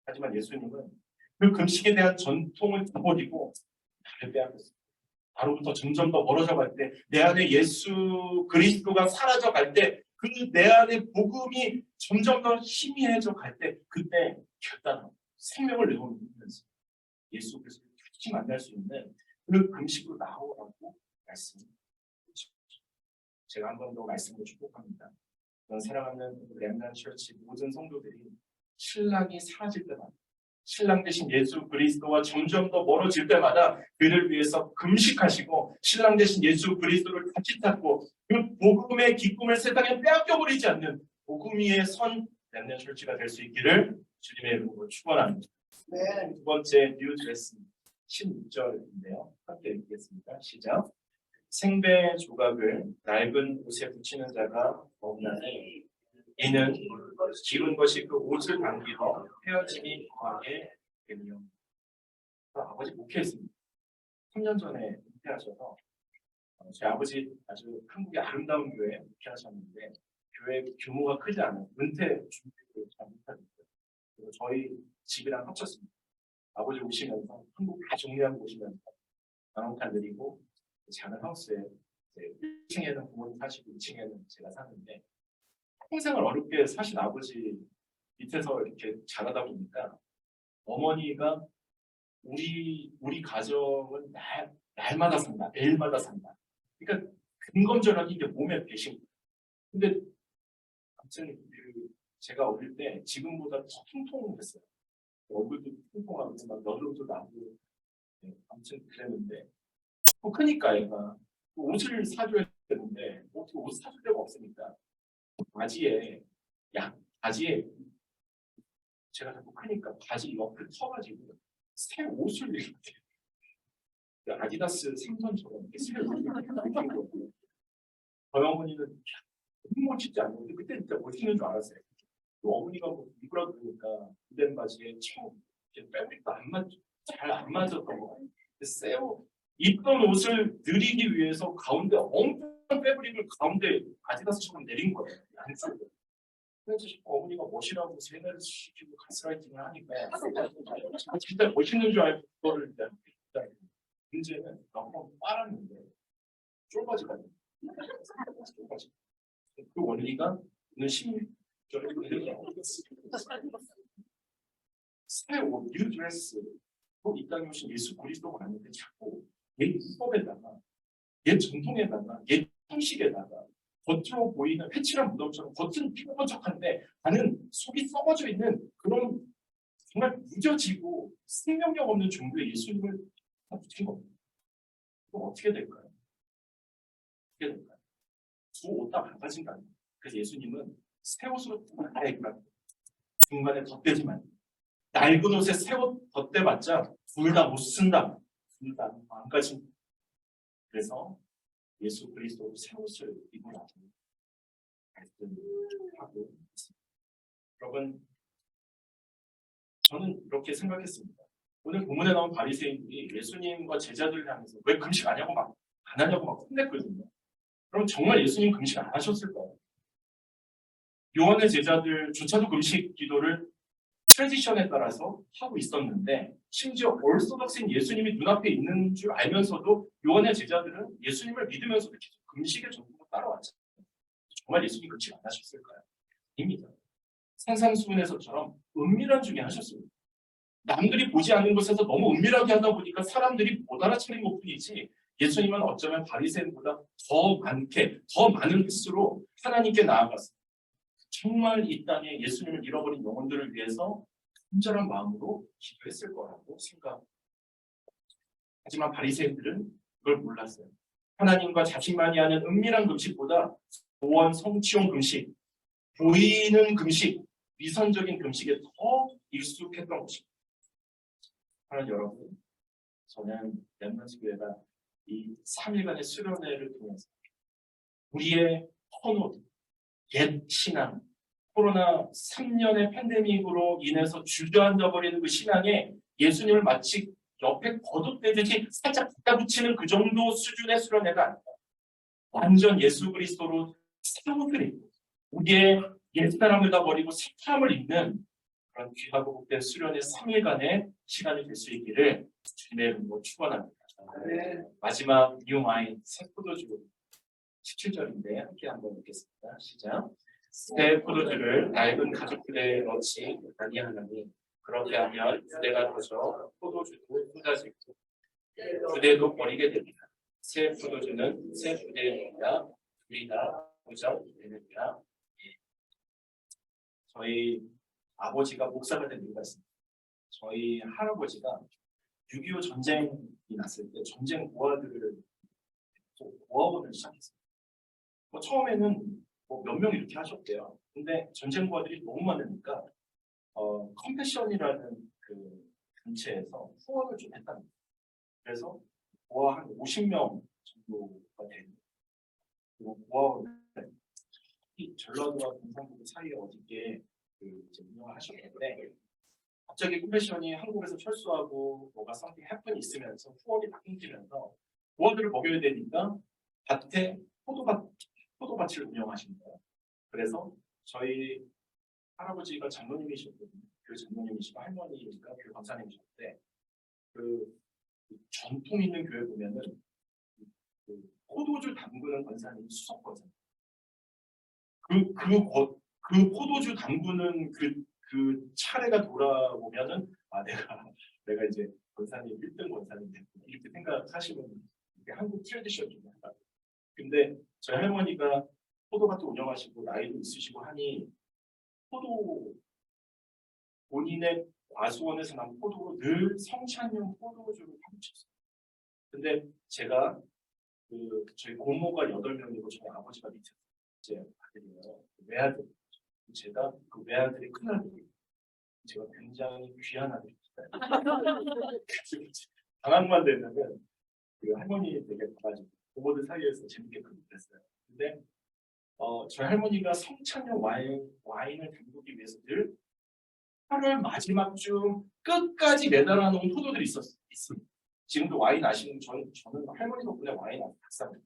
Speaker 1: 하지만 예수님은 그 금식에 대한 전통을 버리고 나를 빼앗겼어요. 나로부터 점점 더 멀어져 갈 때, 내 안에 예수 그리스도가 사라져 갈 때, 그 내 안에 복음이 점점 더 희미해져 갈 때, 그때 결단하고 생명을 내어놓으면서 예수 그리스도를 다시 만날 수 있는 그 금식으로 나오라고 말씀드립니다. 제가 한 번 더 말씀을 축복합니다. 저는 사랑하는 렘넌트 처치 모든 성도들이 신랑이 사라질 때마다, 신랑 대신 예수 그리스도와 점점 더 멀어질 때마다 그를 위해서 금식하시고 신랑 대신 예수 그리스도를 같이 찾고 그 복음의 기쁨을 세상에 빼앗겨버리지 않는 복음 위에 선 렘넌트 처치가 될 수 있기를 주님의 이름으로 축원합니다. 두 번째 뉴 드레스 16절인데요. 함께 읽겠습니다. 시작. 생배 조각을 낡은 옷에 붙이는 자가 없나니 이는 기른 것이 그 옷을 당기러 헤어짐이 거하게 되며. 아버지 목회했습니다. 3년 전에 은퇴하셔서 제 아버지 아주 한국의 아름다운 교회에 목회하셨는데 교회 규모가 크지 않은 은퇴 준비를 잘 못하셨어요. 그리고 저희 집이랑 합쳤습니다. 아버지 오시면서 한국 다 정리하고 오시면서 나눠칸 드리고 작은 하우스에 1층에는 부모님 사시고 2층에는 제가 사는데 평생을 어렵게 사신 아버지 밑에서 이렇게 자라다 보니까 어머니가 우리 가정은 날마다 산다, 매일마다 산다. 그러니까 근검절하게 이게 몸에 배신. 근데 아무튼 제가 어릴 때 지금보다 더 통통했어요. 얼굴도 통통하고 막 너름도 나고 아무튼 그랬는데 크니까 얘가 옷을 사줘야 되는데 어떻게 옷 사줄 데가 없으니까 바지에 제가 자꾸 크니까 바지 옆을 터가지고 새 옷을 이렇게 아디다스 생선처럼 이렇게 새 옷을 입힌 거고 저희 어머니는 너무 멋지지 않는데 그때 진짜 멋있는 줄 알았어요. 또 어머니가 뭐 입으라 그러니까 무덴 바지에 이렇게 빼브릭도 잘 안 맞았던 거 같아요. 새 옷 입던 옷을 느리기 위해서 가운데 엉뚱한 패브릭을 가운데 아디다스처럼 내린 거예요. 양쪽으로. 그래서 어머니가 멋이라고 세뇌를 시키고 가스라이팅을 하니까 진짜 멋있는 줄 알고 그거를 일단 문제는 너무 빨았는데 쫄바지가 쫄바지. 그 원리가 오늘 16절에 새 옷, 뉴 드레스 이 땅에 오신 예수 그리스도가 아닌데 자꾸 옛 수법에다가 옛 전통에다가 옛 형식에다가 겉으로 보이는 회칠한 무덤처럼 겉은 피부번쩍한데 안은 속이 썩어져 있는 그런 정말 무뎌지고 생명력 없는 종교의 예수님을 붙인 겁니다. 그럼 어떻게 될까요? 어떻게 될까요? 두 옷 다 망가진다. 그래서 예수님은 새 옷으로 갈아입고 중간에 덧대지만 낡은 옷에 새 옷 덧대봤자 둘 다 못 쓴다. 둘 다 망가진다. 그래서 예수 그리스도로 새 옷을 입으라고 말씀하고 있습니다. 여러분, 저는 이렇게 생각했습니다. 오늘 본문에 나온 바리새인들이 예수님과 제자들을 향해서 왜 금식 안 하냐고 막 혼냈거든요. 그럼 정말 예수님 금식 안 하셨을까요? 요한의 제자들조차도 금식 기도를 트레디션에 따라서 하고 있었는데 심지어 orthodox인 예수님이 눈앞에 있는 줄 알면서도 요한의 제자들은 예수님을 믿으면서도 계속 금식의 전통을 따라왔잖아요. 정말 예수님 금식 안 하셨을까요? 아닙니다. 산상수훈에서처럼 은밀한 중에 하셨습니다. 남들이 보지 않는 곳에서 너무 은밀하게 하다 보니까 사람들이 못 알아차린 것뿐이지 예수님은 어쩌면 바리새인보다 더 많은 횟수로 하나님께 나아갔습니다. 정말 이 땅에 예수님을 잃어버린 영혼들을 위해서 간절한 마음으로 기도했을 거라고 생각합니다. 하지만 바리새인들은 그걸 몰랐어요. 하나님과 자신만이 하는 은밀한 금식보다 소원 성취용 금식, 보이는 금식, 위선적인 금식에 더 익숙했던 것입니다. 하나님 여러분, 저는 렘넌트 교회가 이 3일간의 수련회를 통해서 우리의 헌옷, 옛 신앙, 코로나 3년의 팬데믹으로 인해서 주저앉아 버리는 그 신앙에 예수님을 마치 옆에 거듭되듯이 살짝 갖다 붙이는 그 정도 수준의 수련회가 아니다. 완전 예수 그리스도로 새 옷을 입고 우리의 옛사람을 다 버리고 새 사람을 입는 그런 귀하고 복된 수련의 3일간의 시간이 될 수 있기를 주님의 이름으로 축원합니다. 마지막 뉴 와인 새 포도주 17절인데 함께 한번 읽겠습니다. 시작. 새 포도주를 낡은 가죽부대에 넣지 아니하나니 그렇게 하면 부대가 터져 포도주도 쏟아지고 부대도 버리게 됩니다. 새 포도주는 새 부대에 넣어야 둘이 다 보장되느니라. 저희 아버지가 목사가 된 이유가 있습니다. 저희 할아버지가 6.25 전쟁이 났을 때 전쟁 고아들을 고아원을 시작했어요. 처음에는 몇 명 이렇게 하셨대요. 근데 전쟁 고아들이 너무 많으니까 컴패션이라는 그 단체에서 후원을 좀 했답니다. 그래서 고아 한 50명 정도가 되는 그리고 고아원을 이 전라도와 경상북도 사이에 어디게 운영을 하셨는데 갑자기 컴패션이 한국에서 철수하고 뭐가 something happen 있으면서 후원이 다 끊기면서 고아들을 먹여야 되니까 밭에 포도밭을 운영하신 거예요. 그래서 저희 할아버지가 장로님이셨거든요. 그 장로님이시고 할머니가 그 권사님이셨는데 그 전통 있는 교회 보면은 그 포도주 담그는 권사님이 수석 권사님. 그 포도주 담그는 그 차례가 돌아보면은 내가 이제 권사님 1등 권사님 됐구나 이렇게 생각하시면 이게 한국 트레디션 중에 하나. 근데 저희 할머니가 포도밭도 운영하시고 나이도 있으시고 하니 본인의 과수원에서 난 포도로 늘 성찬용 포도주를 파묻혔어요. 근데 제가 저희 고모가 8명이고 저희 아버지가 밑에 제 아들이에요. 외아들. 제가 그 외아들의 큰아들이에요. 제가 굉장히 귀한 아들입니다. 방학만 되면은 그 할머니 댁에 가가지고 고모들 사이에서 재밌게 그랬어요. 근데 저희 할머니가 성찬용 와인을 담그기 위해서 늘 8월 마지막 주 끝까지 매달아 놓은 포도들이 있습니다. 지금도 와인 아시는 저는 할머니 덕분에 와인 샀습니다.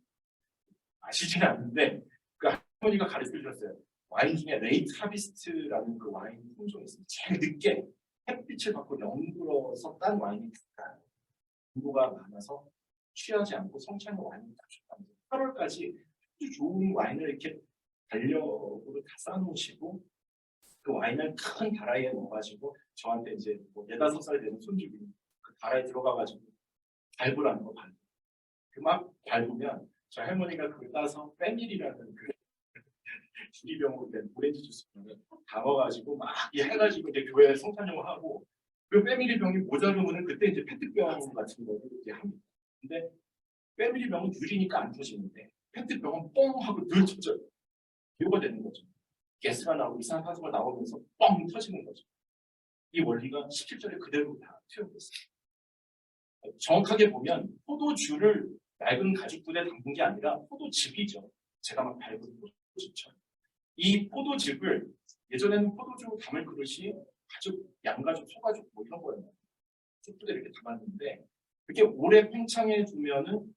Speaker 1: 아시지는 않는데 그 할머니가 가르쳐 주셨어요. 와인 중에 레이트 하비스트라는 그 와인 품종이 있습니다. 제일 늦게 햇빛을 받고 연구로서 딴 와인이 있다. 공부가 많아서 취하지 않고 성찬용 와인을 다셨답니다. 8월까지 아주 좋은 와인을 이렇게 달력으로 다 쌓아놓으시고 그 와인을 큰 다라이에 넣어가지고 저한테 이제 뭐 4~5살 되는 손주기 그 다라이에 들어가가지고 밟으라는 거 밟고 그 막 밟으면 저희 할머니가 그걸 따서 빼밀이라는 그 주리병으로 된 오렌지 주스를 담아가지고 막 해가지고 이제 교회에 성찬용을 하고 그 빼밀이 병이 모자르면은 그때 이제 페트병 같은 거를 이제 합니다. 근데 빼밀이 병은 유리니까 안 터지는데 페트병은 뻥 하고 늘 터져요. 이유가 되는 거죠. 가스가 나오고 이산화탄소가 나오면서 뻥 터지는 거죠. 이 원리가 17절에 그대로 다 투영되어 있어요. 정확하게 보면 포도주를 낡은 가죽부대에 담근 게 아니라 포도즙이죠. 제가 막 밟은 포도즙처럼. 이 포도즙을 예전에는 포도주 담을 그릇이 가죽, 양가죽, 소가죽 뭐 이런 거였나요? 쑥부대 이렇게 담았는데 그렇게 오래 팽창해 두면은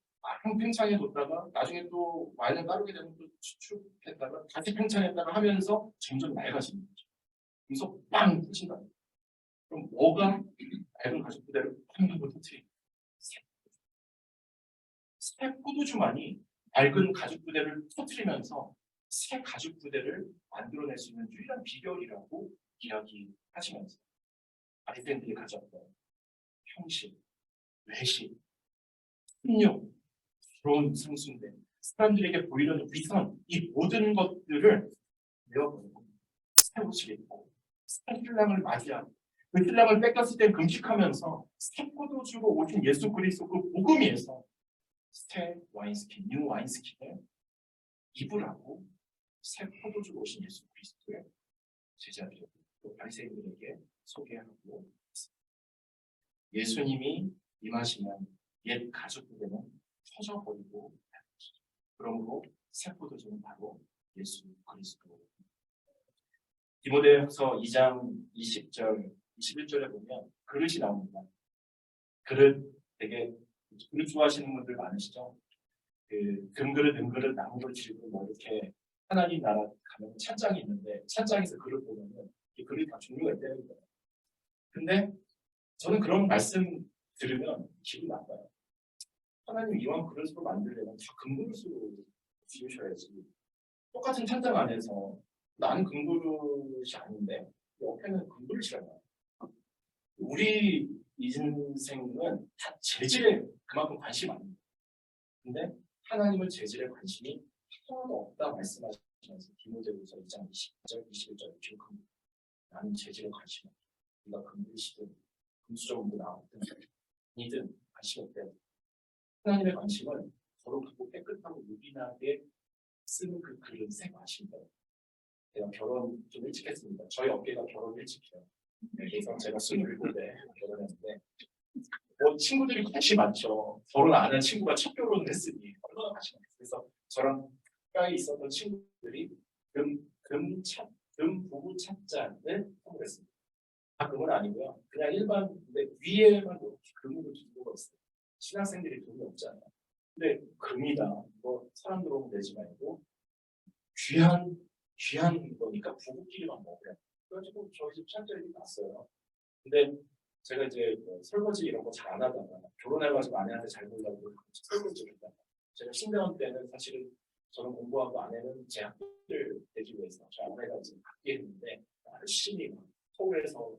Speaker 1: 팽창해 뒀다가 나중에 또 와인을 따르게 되면 또 추축했다가 다시 팽창했다가 하면서 점점 낡아지는 거죠. 그래서 빵 터진다. 그럼 뭐가 낡은 가죽 부대를 빵 하고 터뜨리는 새 포도주만이 낡은 가죽 부대를 터뜨리면서 새 가죽 부대를 만들어낼 수 있는 유일한 비결이라고 이야기하시면서 바리새인들이 가졌던 형식, 외식, 폭력, 부러운 상승대, 사람들에게 보이려는 위선, 이 모든 것들을 내어버리고 새 옷을 입고 새 신랑을 맞이하고 그 신랑을 뺏겼을 때 금식하면서 새 포도주로 오신 예수 그리스도 그 복음에서 새 와인스킨, 뉴 와인스킨을 입으라고 새 포도주로 오신 예수 그리스도의 제자들, 또 바리새인들에게 소개하고 있습니다. 예수님이 임하시면 옛 가족들에는 터져버리고 그러므로 새 포도주는 바로 예수 그리스도. 디모데후서 2장 20절, 21절에 보면 그릇이 나옵니다. 그릇 되게 그릇 좋아하시는 분들 많으시죠? 그 금그릇, 은그릇, 나무를 지고 뭐 이렇게 하나님 나라 가면 찬장이 있는데 찬장에서 그릇 보면은 이 그릇이 다 종류가 있다는 거예요. 근데 저는 그런 말씀 들으면 기분 나빠요. 하나님 이왕 그릇으로 만들려면 다 금그릇으로 지으셔야지. 똑같은 찬장 안에서 나는 금그릇이 아닌데 옆에는 금그릇이라고. 우리 인생은 다 재질에 그만큼 관심이 많아요. 근데 하나님은 재질에 관심이 하나도 없다 말씀하시면서 디모데후서 2장 20절, 21절 기록합니다. 나는 재질에 관심이 없다. 네가 금그릇이든 금수저물로 나왔든 니든 관심 없대. 하나님의 관심은 거룩하고 깨끗하고 유빈하게 쓰는 그 그릇에 관심이에요. 제가 결혼 좀 일찍 했습니다. 저희 업계가 결혼 일찍 해요. 그래서 제가 27에 결혼했는데 뭐 친구들이 관심 많죠. 결혼 안 한 친구가 첫 결혼을 했으니 얼마나 관심 많겠어요. 그래서 저랑 가까이 있었던 친구들이 금 부부 찻잔을 선물했습니다. 다 금은 아니고요. 그냥 일반 근데 위에만 이렇게 금으로 준 거가 있어요. 신학생들이 돈이 없잖아요. 근데 금이다. 뭐 사람들 오면 내지 말고 귀한 거니까 부부끼리만 먹으래. 그래가지고 저희 집 찻잔이 났어요. 근데 제가 이제 뭐 설거지 이런 거 잘 안 하다가 결혼해가지고 아내한테 잘 보려고 설거지를 했다가 제가 신대원 때는 사실은 저는 공부하고 아내는 제 학비를 내기 위해서 저희 아내가 이제 학비 했는데 열심히 서울에서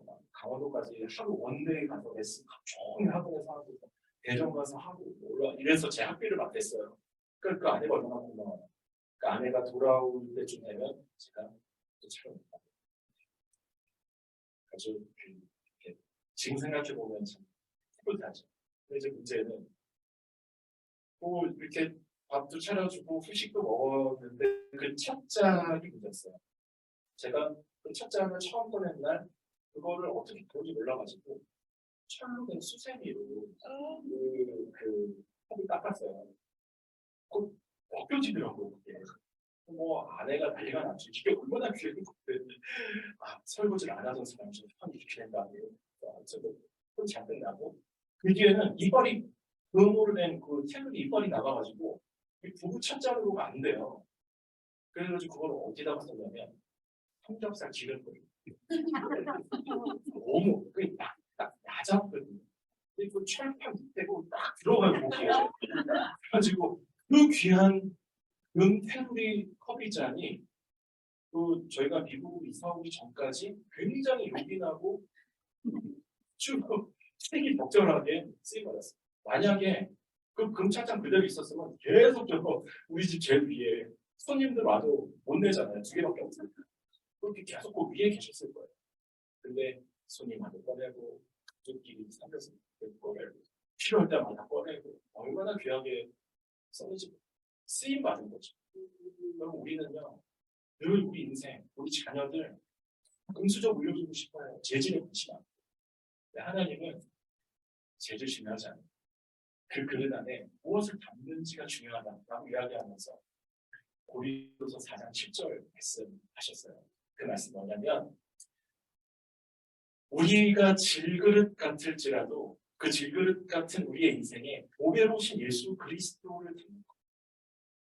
Speaker 1: 막 강원도까지 하루 원데이 가서 레슨 종일 학원에서 하고 대전 가서 하고 올라 이래서 제 학비를 맡겼어요. 그러니까 그 아내가 얼마나 고마워요. 그 아내가 돌아올 때쯤 되면 제가 또 차려옵니다. 아주 이렇게 지금 생각해 보면 참 뿌듯하죠. 근데 이제 문제는 뭐 이렇게 밥도 차려주고 후식도 먹었는데 그 찻잔이 문제였어요. 제가 그 찻잔을 처음 꺼낸 날 그거를 어떻게 그런지 몰라가지고 철로 된 수세미로 그 컵을 닦았어요. 그거 벗겨지더라고요. 그게. 뭐 아내가 난리가 났죠. 이게 얼마나 귀한 건데 설거지를 안 하던 사람이 참 이렇게 된다. 어쨌든 잘 끝나고 그 뒤에는 이빨이 금으로 된 그 캔들이 이빨이 나가가지고 부부 찻잔으로가 안 돼요. 그래가지고 그걸 어디다가 썼냐면 삼겹살 기름거리. 너무 그게 딱 낮았거든요. 그리고 철판 밑에고 딱 들어가는 거기에. 그래가지고 그 귀한 테두리 커피 잔이 그 저희가 미국 이사 오기 전까지 굉장히 요긴하고 쭉 색이 적절하게 쓰임받았어요. 만약에 그 금찻잔 그대로 있었으면 계속 저거 우리 집 제일 위에 손님들 와도 못 내잖아요. 2개밖에 없으니까. 그렇게 계속 그 위에 계셨을 거예요. 근데 손님한테 꺼내고 가족끼리 살면서 꺼내고 필요할 때마다 꺼내고 얼마나 귀하게 써는지 쓰임 받은 거죠. 그럼 우리는요 늘 우리 인생, 우리 자녀들 금수저 물려주고 싶어요. 재질에 관심 않고. 하나님은 재질 중요하지 않아요. 그 그릇 안에 무엇을 담는지가 중요하다라고 이야기하면서 고린도서 4장 7절 말씀하셨어요. 그 말씀 뭐냐면 우리가 질그릇 같을지라도 그 질그릇 같은 우리의 인생에 보배로우신 예수 그리스도를 담는 것.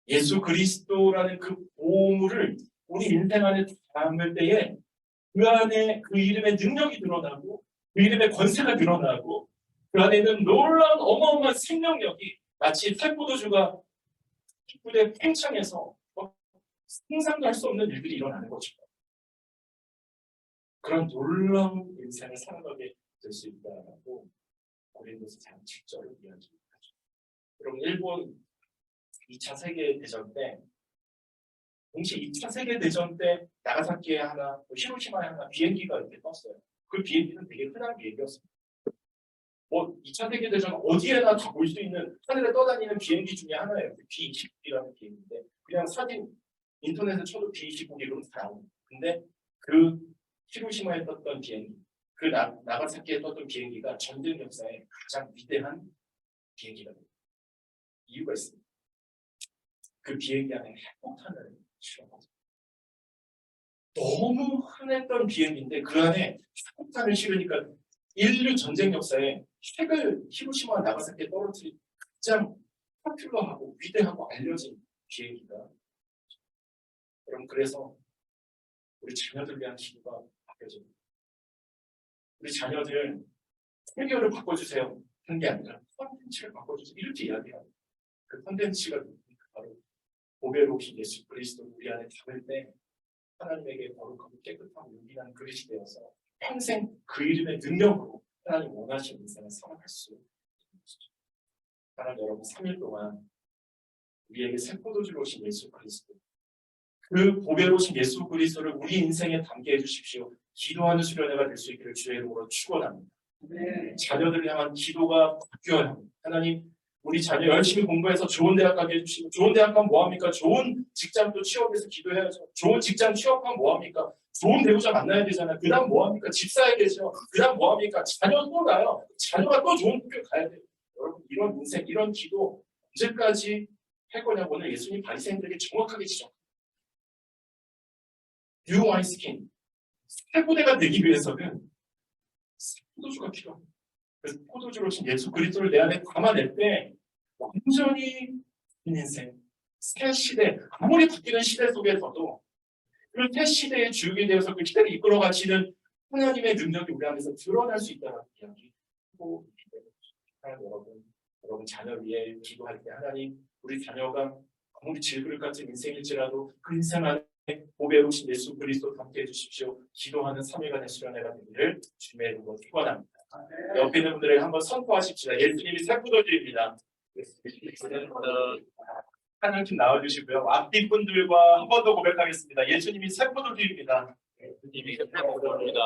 Speaker 1: 예수 그리스도라는 그 보물을 우리 인생 안에 담을 때에 그 안에 그 이름의 능력이 드러나고 그 이름의 권세가 드러나고 그 안에는 놀라운 어마어마한 생명력이 마치 새 포도주가 기쁘게 팽창해서 상상도 할 수 없는 일들이 일어나는 거죠. 그런 놀라운 인생을 살아가게 될 수 있다라고 고린도서 4장 7절을 이야기하죠. 여러분 일본 2차 세계대전 때 동시에 2차 세계대전 때 나가사키에 하나, 히로시마에 하나 비행기가 이렇게 떴어요. 그 비행기는 되게 흔한 비행기였습니다. 뭐 2차 세계대전 어디에나 다 볼 수 있는 하늘에 떠다니는 비행기 중에 하나예요. B-29B라는 비행기인데 그냥 사진 인터넷에 쳐도 B-29B로 다 나옵니다. 근데 그 히로시마에 떴던 비행기, 그 나가사키에 떴던 비행기가 전쟁 역사의 가장 위대한 비행기가 됩니다. 이유가 있습니다. 그 비행기 안에 핵폭탄을 실어가지고 너무 흔했던 비행기인데 그 안에 핵폭탄을 실으니까 인류 전쟁 역사에 핵을 히로시마 나가사키에 떨어뜨린 가장 포퓰러하고 위대하고 알려진 비행기가 여러분 그래서 우리 자녀들 위한 기도가 바뀌어집니다. 우리 자녀들 세계를 바꿔주세요 하는 게 아니라 콘텐츠를 바꿔주세요 이렇게 이야기합니다. 그 콘텐츠가 바로 보배로 오신 예수 그리스도를 우리 안에 담을 때 하나님에게 거룩하고 깨끗하고 용기난 그릇이 되어서 평생 그 이름의 능력으로 하나님 원하시는 인생을 살아갈 수 있는 것이죠. 하나님 여러분 3일 동안 우리에게 새 포도주로 오신 예수 그리스도 그 보배로 오신 예수 그리스도를 우리 인생에 담게 해주십시오. 기도하는 수련회가 될 수 있기를 주의 이름으로 축원합니다. 자녀들을 향한 기도가 바뀌어야 합니다. 하나님 우리 자녀 열심히 공부해서 좋은 대학 가게 해주시고 좋은 대학 가면 뭐합니까? 좋은 직장도 취업해서 기도해야죠. 좋은 직장 취업하면 뭐합니까? 좋은 배우자 만나야 되잖아요. 그 다음 뭐합니까? 집 사야 되죠. 그 다음 뭐합니까? 자녀 또 나요. 자녀가 또 좋은 학교 가야 돼요. 여러분 이런 인생 이런 기도 언제까지 할 거냐고 오늘 예수님 바리새인들에게 정확하게 지적합니다. 뉴 와인스킨 새 포대가 되기 위해서는 새 포도주가 필요합니다. 그래서 포도주로 오신 예수 그리스도를 내 안에 담아낼 때 완전히 인생 새 시대 아무리 바뀌는 시대 속에서도 그 새 시대의 주역이 되어서 그 시대를 이끌어 가시는 하나님의 능력이 우리 안에서 드러날 수 있다는 이야기. 여러분 자녀 위해 기도할 때 하나님 우리 자녀가 아무리 질그릇 같은 인생일지라도 그 인생 안에 보배로 오신 예수 그리스도 함께 해주십시오. 기도하는 3일간의 수련회가 되기를 주님의 이름으로 축원합니다. 옆에 있는 분들에게 한번 선포하십시다. 예수님이 새 포도주입니다. 하나님 나와주시고요. 앞뒤 분들과 한 번 더 고백하겠습니다. 예수님이 새 포도주입니다.
Speaker 2: 예수님이 새 포도주입니다.